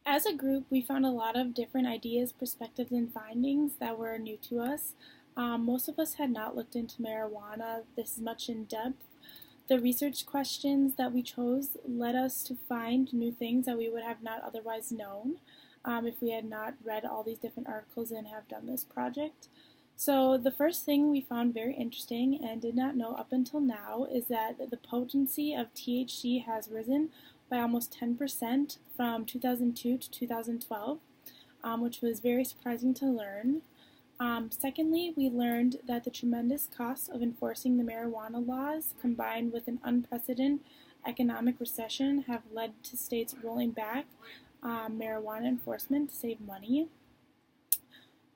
As a group, we found a lot of different ideas, perspectives, and findings that were new to us. Most of us had not looked into marijuana this much in depth. The research questions that we chose led us to find new things that we would have not otherwise known if we had not read all these different articles and have done this project. So the first thing we found very interesting and did not know up until now is that the potency of THC has risen by almost 10% from 2002 to 2012, which was very surprising to learn. Secondly, we learned that the tremendous costs of enforcing the marijuana laws, combined with an unprecedented economic recession, have led to states rolling back marijuana enforcement to save money.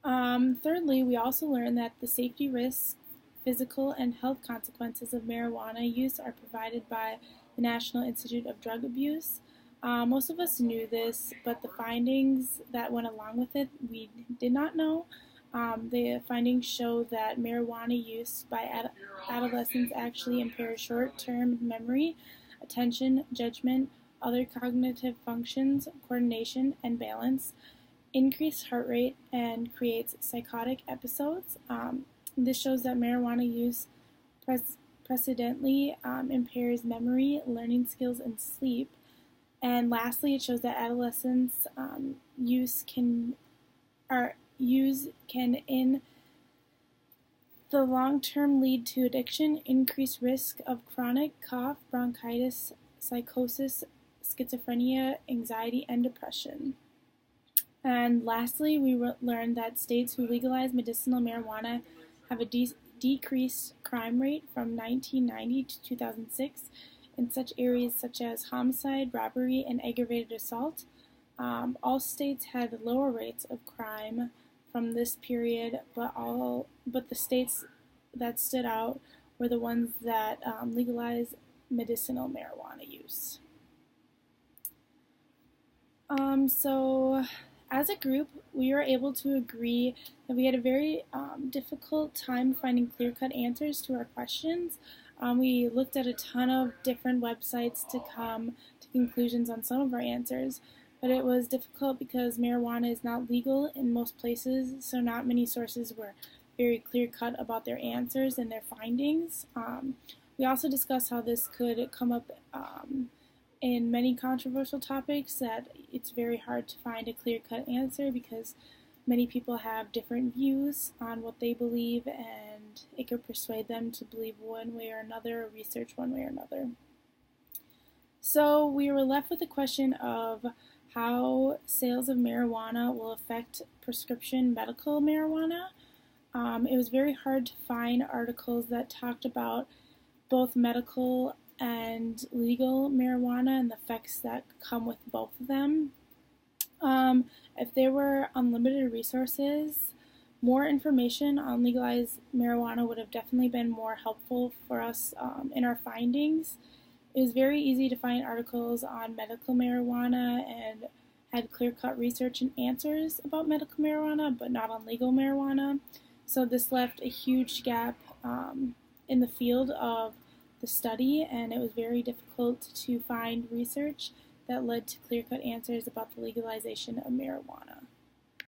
Thirdly, we also learned that the safety risks, physical, and health consequences of marijuana use are provided by the National Institute of Drug Abuse. Most of us knew this, but the findings that went along with it we did not know. The findings show that marijuana use by adolescents actually impairs short-term memory, attention, judgment, other cognitive functions, coordination, and balance, increased heart rate, and creates psychotic episodes. This shows that marijuana use precedently impairs memory, learning skills, and sleep. And lastly, it shows that adolescents use can in the long term lead to addiction, increased risk of chronic cough, bronchitis, psychosis, schizophrenia, anxiety, and depression. And lastly, we learned that states who legalize medicinal marijuana have a decreased crime rate from 1990 to 2006 in such areas such as homicide, robbery, and aggravated assault. All states had lower rates of crime from this period, but the states that stood out were the ones that legalized medicinal marijuana use. So as a group, we were able to agree that we had a very difficult time finding clear-cut answers to our questions. We looked at a ton of different websites to come to conclusions on some of our answers, but it was difficult because marijuana is not legal in most places, so not many sources were very clear-cut about their answers and their findings. We also discussed how this could come up in many controversial topics, that it's very hard to find a clear-cut answer because many people have different views on what they believe, and it could persuade them to believe one way or another, or research one way or another. So we were left with the question of how sales of marijuana will affect prescription medical marijuana. It was very hard to find articles that talked about both medical and legal marijuana and the effects that come with both of them. If there were unlimited resources, more information on legalized marijuana would have definitely been more helpful for us in our findings. It was very easy to find articles on medical marijuana and had clear-cut research and answers about medical marijuana, but not on legal marijuana. So this left a huge gap in the field of the study, and it was very difficult to find research that led to clear-cut answers about the legalization of marijuana.